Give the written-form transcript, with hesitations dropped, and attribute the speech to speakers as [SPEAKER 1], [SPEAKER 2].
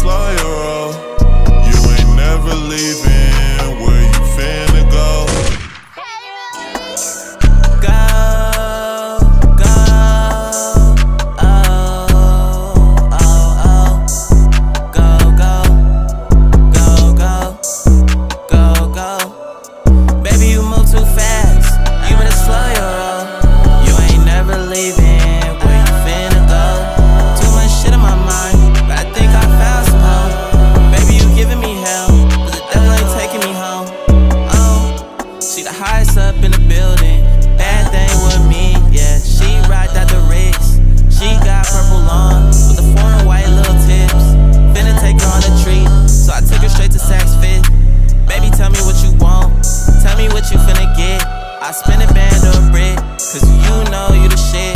[SPEAKER 1] slow your roll. You ain't never leaving. Where you finna go?
[SPEAKER 2] Baby, you move too fast. You better slow your roll. You ain't never leaving. Where you finna go? Too much shit in my mind, but I think I found some home. Baby, you giving me hell, but the devil ain't taking me home. Oh, she the highest up in the building. Bad thing with me, yeah. She ride out the Ricks. She got purple on with the foreign white little tips. Finna take her on a treat, so I took her straight to Saks Fifth. Baby, tell me what you want. Tell me what you finna get. I spin a band or a brick, cause you know you the shit.